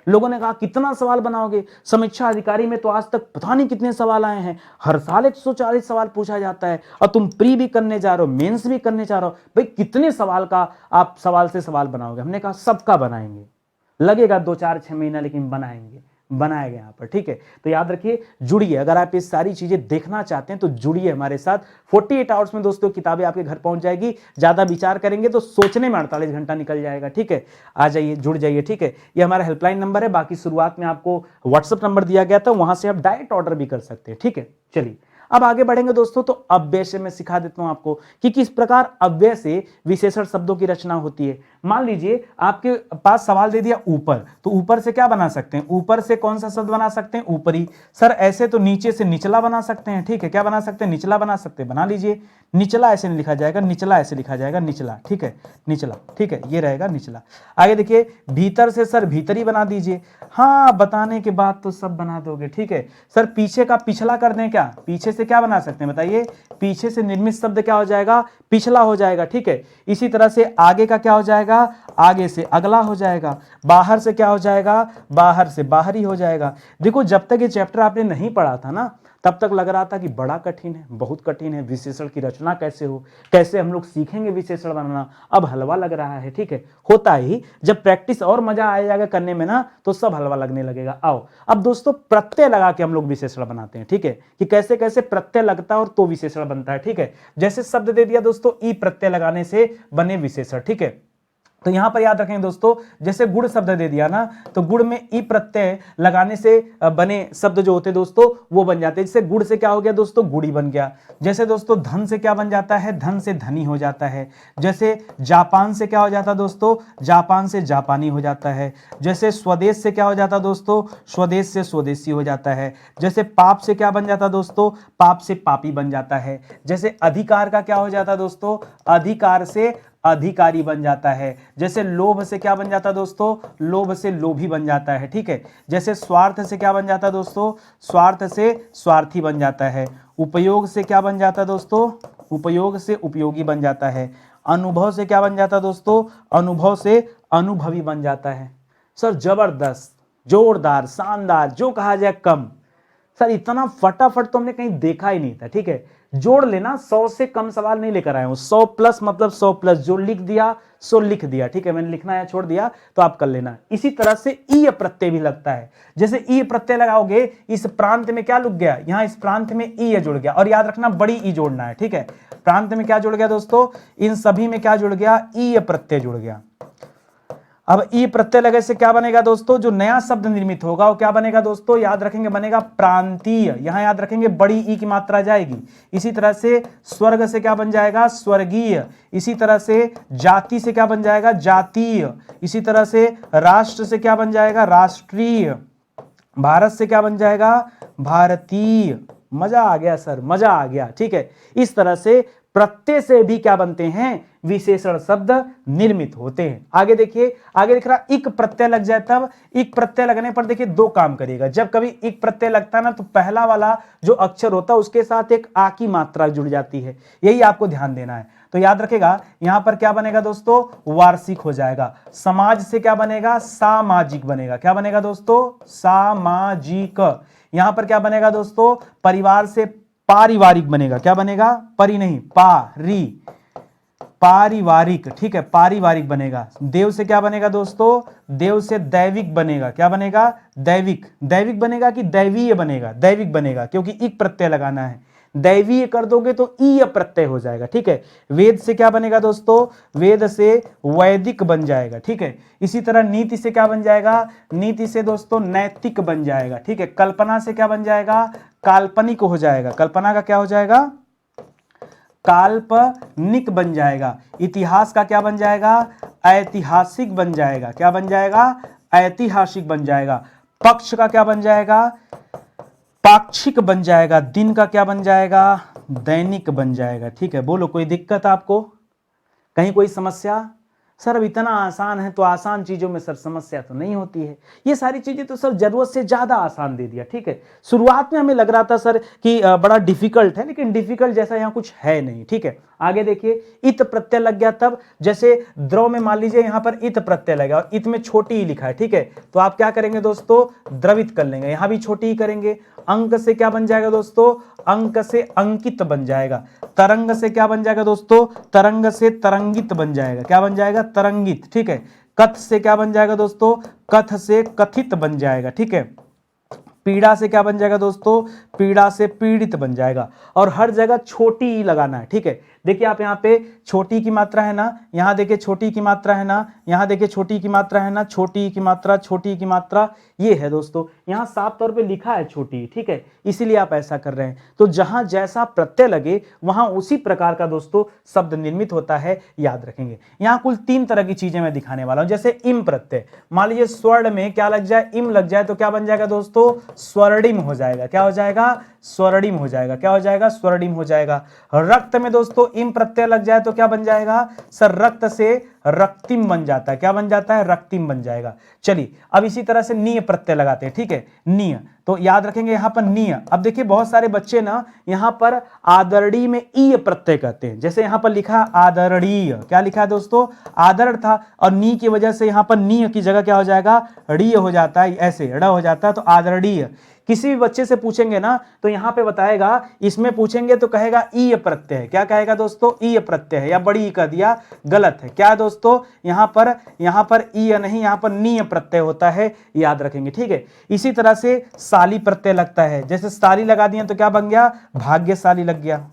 Speaker 1: लोगों ने कहा कितना सवाल बनाओगे, समीक्षा अधिकारी में तो आज तक पता नहीं कितने सवाल आए हैं, हर साल 140 सवाल पूछा जाता है, और तुम प्री भी करने जा रहे हो, मेंस भी करने जा रहे हो, भाई कितने सवाल का आप सवाल से सवाल बनाओगे। हमने कहा सबका बनाएंगे, लगेगा 2 4 6 महीना, लेकिन बनाएंगे, बनाएगा यहाँ पर, ठीक है। तो याद रखिए, जुड़िए, अगर आप ये सारी चीजें देखना चाहते हैं तो जुड़िए हमारे साथ। 48 आवर्स में दोस्तों किताबें आपके घर पहुंच जाएगी। ज्यादा विचार करेंगे तो सोचने में 48 घंटा निकल जाएगा, ठीक है। आ जाइए, जुड़ जाइए, ठीक है। ये हमारा हेल्पलाइन नंबर है, बाकी शुरुआत में आपको व्हाट्सएप नंबर दिया गया था, वहां से आप डायरेक्ट ऑर्डर भी कर सकते हैं, ठीक है। चलिए अब आगे बढ़ेंगे दोस्तों। तो अव्यय से मैं सिखा देता हूं आपको कि किस प्रकार अव्यय से विशेषण शब्दों की रचना होती है। मान लीजिए आपके पास सवाल दे दिया ऊपर, तो ऊपर से क्या बना सकते हैं, ऊपर से कौन सा शब्द बना सकते हैं, ऊपरी। सर ऐसे तो नीचे से निचला बना सकते हैं, ठीक है। क्या बना सकते हैं, निचला बना सकते हैं, बना लीजिए। निचला ऐसे नहीं लिखा जाएगा, निचला ऐसे लिखा जाएगा, निचला, ठीक है, निचला, ठीक है, ये रहेगा निचला। आगे देखिए, भीतर से सर भीतरी बना दीजिए। हाँ, बताने के बाद तो सब बना दोगे, ठीक है। सर पीछे का पिछला कर दें क्या, पीछे से क्या बना सकते हैं बताइए, पीछे से निर्मित शब्द क्या हो जाएगा, पिछला हो जाएगा, ठीक है। इसी तरह से आगे का क्या हो जाएगा, आगे से अगला हो जाएगा। बाहर से क्या हो जाएगा, बाहर से बाहरी हो जाएगा। देखो जब तक ये चैप्टर आपने नहीं पढ़ा था ना, तब तक लग रहा था कि बड़ा कठिन है, बहुत कठिन है, विशेषण की रचना कैसे हो, कैसे हम लोग सीखेंगे विशेषण बनाना। अब हलवा लग रहा है, ठीक है। होता ही जब प्रैक्टिस और मजा आ जाएगा करने में ना, तो सब हलवा लगने लगेगा। आओ अब दोस्तों प्रत्यय लगा के हम लोग विशेषण बनाते हैं, ठीक है, कि कैसे कैसे प्रत्यय लगता है और तो विशेषण बनता है, ठीक है। जैसे शब्द दे दिया दोस्तों, ई प्रत्यय लगाने से बने विशेषण, ठीक है। तो यहां पर याद रखें दोस्तों, जैसे गुड़ शब्द दे दिया ना, तो गुड़ में ई प्रत्यय लगाने से बने शब्द जो होते दोस्तों वो बन जाते हैं। जैसे गुड़ से क्या हो गया दोस्तों, गुड़ी बन गया। जैसे दोस्तों धन से क्या बन जाता है, धन से धनी हो जाता है। जैसे जापान से क्या हो जाता है दोस्तों, जापान से जापानी हो जाता है। जैसे स्वदेश से क्या हो जाता है दोस्तों, स्वदेश से स्वदेशी हो जाता है। जैसे पाप से क्या बन जाता है दोस्तों, पाप से पापी बन जाता है। जैसे अधिकार का क्या हो जाता है दोस्तों, अधिकार से अधिकारी बन जाता है। जैसे लोभ से क्या बन जाता है दोस्तों, लोभ से लोभी बन जाता है, ठीक है। जैसे स्वार्थ से क्या बन जाता है दोस्तों, स्वार्थ से स्वार्थी बन जाता है। उपयोग से क्या बन जाता है दोस्तों, उपयोग से उपयोगी बन जाता है। अनुभव से क्या बन जाता है दोस्तों, अनुभव से अनुभवी बन जाता है। सर जबरदस्त, जोरदार, शानदार, जो कहा जाए कम। सर इतना फटाफट तो हमने कहीं देखा ही नहीं था, ठीक है। जोड़ लेना, 100 से कम सवाल नहीं लेकर आया हूं, 100 प्लस मतलब 100 प्लस, जो लिख दिया सो लिख दिया, ठीक है। मैंने लिखना है छोड़ दिया तो आप कर लेना। इसी तरह से ई प्रत्यय भी लगता है। जैसे ई प्रत्यय लगाओगे, इस प्रांत में क्या लुक गया, यहां इस प्रांत में ई जुड़ गया, और याद रखना बड़ी ई जोड़ना है, ठीक है। प्रांत में क्या जुड़ गया दोस्तों, इन सभी में क्या जुड़ गया, ई प्रत्यय जुड़ गया। अब ई प्रत्यय लगे से क्या बनेगा दोस्तों, जो नया शब्द निर्मित होगा वो क्या बनेगा दोस्तों, याद रखेंगे, बनेगा प्रांतीय। यहां याद रखेंगे बड़ी ई की मात्रा जाएगी। इसी तरह से स्वर्ग से क्या बन जाएगा, स्वर्गीय। इसी तरह से जाति से क्या बन जाएगा, जातीय। इसी तरह से राष्ट्र से क्या बन जाएगा, राष्ट्रीय। भारत से क्या बन जाएगा, भारतीय। मजा आ गया सर, मजा आ गया, ठीक है। इस तरह से प्रत्यय से भी क्या बनते हैं, विशेषण शब्द निर्मित होते हैं। आगे देखिए, आगे दिख रहा इक प्रत्यय लग जाए तब, इक प्रत्यय लगने पर देखिए दो काम करेगा। जब कभी इक प्रत्यय लगता है ना, तो पहला वाला जो अक्षर होता है उसके साथ एक आ की मात्रा जुड़ जाती है, यही आपको ध्यान देना है। तो याद रखेगा यहां पर क्या बनेगा दोस्तों, वार्षिक हो जाएगा। समाज से क्या बनेगा, सामाजिक बनेगा। क्या बनेगा दोस्तों, सामाजिक। यहां पर क्या बनेगा दोस्तों, परिवार से पारिवारिक बनेगा। क्या बनेगा, परि नहीं, पारिवारिक, ठीक है, पारिवारिक बनेगा। देव से क्या बनेगा दोस्तों, देव से दैविक बनेगा। क्या बनेगा, दैविक। दैविक बनेगा कि दैवीय बनेगा, दैविक बनेगा, क्योंकि इक प्रत्यय लगाना है। दैवीय कर दोगे तो ई प्रत्यय हो जाएगा, ठीक है। वेद से क्या बनेगा दोस्तों, वेद से वैदिक बन जाएगा, ठीक है। इसी तरह नीति से क्या बन जाएगा, नीति से दोस्तों नैतिक बन जाएगा, ठीक है। कल्पना से क्या बन जाएगा, काल्पनिक हो जाएगा। कल्पना का क्या हो जाएगा, काल्पनिक बन जाएगा। इतिहास का क्या बन जाएगा, ऐतिहासिक बन जाएगा। क्या बन जाएगा, ऐतिहासिक बन जाएगा। पक्ष का क्या बन जाएगा, पाक्षिक बन जाएगा। दिन का क्या बन जाएगा, दैनिक बन जाएगा, ठीक है। बोलो कोई दिक्कत आपको, कहीं कोई समस्या, सर अब इतना आसान है तो आसान चीज़ों में सर समस्या तो नहीं होती है। ये सारी चीज़ें तो सर ज़रूरत से ज़्यादा आसान दे दिया, ठीक है। शुरुआत में हमें लग रहा था सर कि बड़ा डिफिकल्ट है, लेकिन डिफिकल्ट जैसा यहाँ कुछ है नहीं, ठीक है। आगे देखिए, इत प्रत्यय लग गया तब, जैसे द्रव में मान लीजिए यहाँ पर इत प्रत्यय लगा और इत में छोटी ही लिखा है, ठीक है। तो आप क्या करेंगे दोस्तों, द्रवित कर लेंगे, यहाँ भी छोटी ही करेंगे। अंक से क्या बन जाएगा दोस्तों, अंक से अंकित बन जाएगा। तरंग से क्या बन जाएगा दोस्तों, तरंग से तरंगित बन जाएगा। क्या बन जाएगा, तरंगित, ठीक है। कथ से क्या बन जाएगा दोस्तों, कथ से कथित बन जाएगा, ठीक है। पीड़ा से क्या बन जाएगा दोस्तों, पीड़ा से पीड़ित बन जाएगा। और हर जगह छोटी ई लगाना है, ठीक है। देखिए आप यहाँ पे छोटी की मात्रा है ना, यहाँ देखिए छोटी की मात्रा है ना, यहाँ देखिए छोटी की मात्रा है ना, छोटी की मात्रा, छोटी की मात्रा, ये है दोस्तों। यहाँ साफ तौर पे लिखा है छोटी, ठीक है, इसीलिए आप ऐसा कर रहे हैं। तो जहां जैसा प्रत्यय लगे वहां उसी प्रकार का दोस्तों शब्द निर्मित होता है, याद रखेंगे। यहाँ कुल 3 तरह की चीजें मैं दिखाने वाला हूं। जैसे इम प्रत्यय, मान लीजिए स्वर्ण में क्या लग जाए, इम लग जाए, तो क्या बन जाएगा दोस्तों, स्वर्णिम हो जाएगा। क्या हो जाएगा, स्वर्णिम हो जाएगा। क्या हो जाएगा, स्वर्णिम हो जाएगा। रक्त में दोस्तों इम प्रत्यय लग जाए तो क्या बन जाएगा सर, रक्त से रक्तिम बन जाता है। क्या बन जाता है, रक्तिम बन जाएगा। चलिए अब इसी तरह से नीय प्रत्यय लगाते हैं, ठीक है, नीय। तो याद रखेंगे यहाँ पर नीय। अब देखिए बहुत सारे बच्चे ना यहाँ पर आदरणीय में ईय प्रत्यय कहते हैं। जैसे यहाँ पर लिखा आदरणीय, क्या लिखा है दोस्तों, आदर था, और नी की वजह से यहाँ पर नीय की जगह क्या हो जाएगा, रीय हो जाता है, ऐसे ड़ हो जाता है, तो आदरणीय। किसी भी बच्चे से पूछेंगे ना तो यहाँ पे बताएगा, इसमें पूछेंगे तो कहेगा ईय प्रत्यय है। क्या कहेगा दोस्तों, ईय प्रत्यय है, या बड़ी ई कह दिया, गलत है। क्या दोस्तों, यहाँ पर ईय नहीं, यहाँ पर नीय प्रत्यय होता है, याद रखेंगे, ठीक है। इसी तरह से साली प्रत्यय लगता है। जैसे साली लगा दिए तो क्या बन गया, भाग्यशाली लग गया।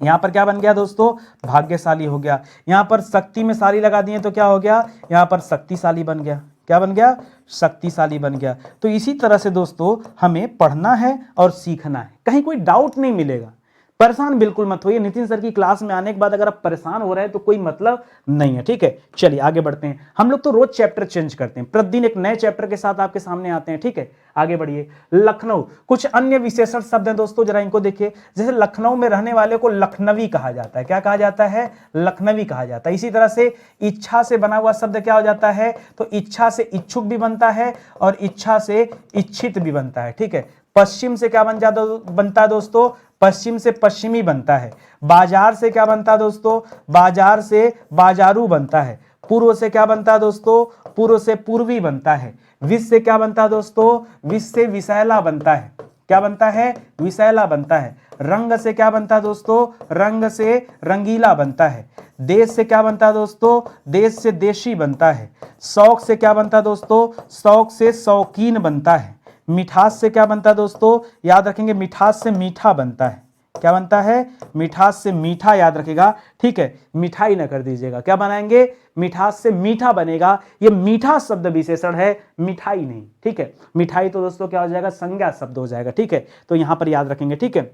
Speaker 1: यहां पर क्या बन गया दोस्तों, भाग्यशाली हो गया। यहां पर शक्ति में साली लगा दिए तो क्या हो गया, यहां पर शक्तिशाली बन गया। क्या बन गया, शक्तिशाली बन गया। तो इसी तरह से दोस्तों हमें पढ़ना है और सीखना है, कहीं कोई डाउट नहीं मिलेगा। परेशान बिल्कुल मत होइए, नितिन सर की क्लास में आने के बाद अगर आप परेशान हो रहे हैं तो कोई मतलब नहीं है, ठीक है। चलिए आगे बढ़ते हैं। हम लोग तो रोज चैप्टर चेंज करते हैं, प्रतिदिन एक नए चैप्टर के साथ आपके सामने आते हैं, ठीक है। आगे बढ़िए। लखनऊ, कुछ अन्य विशेषण शब्द हैं दोस्तों, जरा इनको देखिए। जैसे लखनऊ में रहने वाले को लखनवी कहा जाता है। क्या कहा जाता है, लखनवी कहा जाता है। इसी तरह से इच्छा से बना हुआ शब्द क्या हो जाता है, तो इच्छा से इच्छुक भी बनता है और इच्छा से इच्छित भी बनता है, ठीक है। पश्चिम से क्या बनता है दोस्तों, पश्चिम से पश्चिमी बनता है। बाजार से क्या बनता है दोस्तों, बाजार से बाजारू बनता है। पूर्व से क्या बनता है दोस्तों, पूर्व से पूर्वी बनता है। विष से क्या बनता है दोस्तों, विष से विषैला बनता है। क्या बनता है, विषैला बनता है। रंग से क्या बनता है दोस्तों, रंग से रंगीला बनता है। देश से क्या बनता है दोस्तों, देश से देशी बनता है। शौक से क्या बनता है दोस्तों, शौक से शौकीन बनता है। मिठास से क्या बनता है दोस्तों, याद रखेंगे, मिठास से मीठा बनता है। क्या बनता है, मिठास से मीठा, याद रखेगा, ठीक है। मिठाई ना कर दीजिएगा, क्या बनाएंगे, मिठास से मीठा बनेगा। ये मीठा शब्द विशेषण है, मिठाई नहीं, ठीक है। मिठाई तो दोस्तों क्या हो जाएगा, संज्ञा शब्द हो जाएगा, ठीक है। तो यहां पर याद रखेंगे, ठीक है।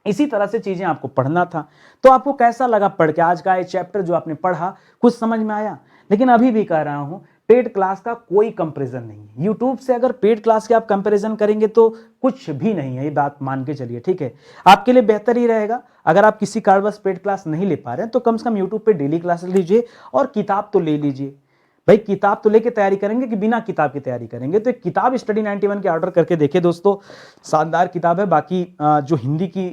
Speaker 1: इसी तरह से चीजें आपको पढ़ना था। तो आपको कैसा लगा पढ़ के, आज का ये चैप्टर जो आपने पढ़ा कुछ समझ में आया? लेकिन अभी भी कह रहा हूं, पेड क्लास का कोई कंपैरिजन नहीं है। यूट्यूब से अगर पेड क्लास के आप कंपैरिजन करेंगे तो कुछ भी नहीं है, ये बात मान के चलिए, ठीक है। आपके लिए बेहतर ही रहेगा, अगर आप किसी कारणवश पेड क्लास नहीं ले पा रहे हैं तो कम से कम यूट्यूब पे डेली क्लास लीजिए और किताब तो ले लीजिए। भाई किताब तो लेके तैयारी करेंगे कि बिना किताब की तैयारी करेंगे? तो एक किताब स्टडी 91 के ऑर्डर करके देखिए दोस्तों, शानदार किताब है। बाकी जो हिंदी की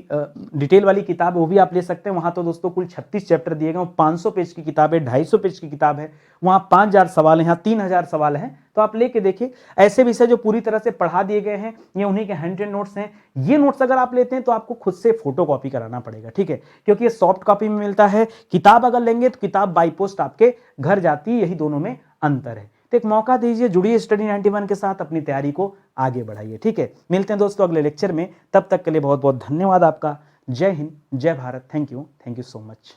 Speaker 1: डिटेल वाली किताब है वो भी आप ले सकते हैं। वहाँ तो दोस्तों कुल 36 चैप्टर दिए गए, 500 पेज की किताब है, 250 पेज की किताब है। वहाँ 5000 सवाल हैं, यहाँ 3000 सवाल हैं। तो आप लेके देखिए, ऐसे विषय जो पूरी तरह से पढ़ा दिए गए हैं, ये उन्हीं के हैंड रिटन नोट्स हैं। ये नोट्स अगर आप लेते हैं तो आपको खुद से फोटो कॉपी कराना पड़ेगा, ठीक है, क्योंकि ये सॉफ्ट कॉपी में मिलता है। किताब अगर लेंगे तो किताब बाई पोस्ट आपके घर जाती है, यही दोनों में अंतर है। तो एक मौका दीजिए, जुड़िए स्टडी 91 के साथ, अपनी तैयारी को आगे बढ़ाइए, ठीक है। मिलते हैं दोस्तों अगले लेक्चर में, तब तक के लिए बहुत बहुत धन्यवाद आपका। जय हिंद, जय Bharat. Thank you so much.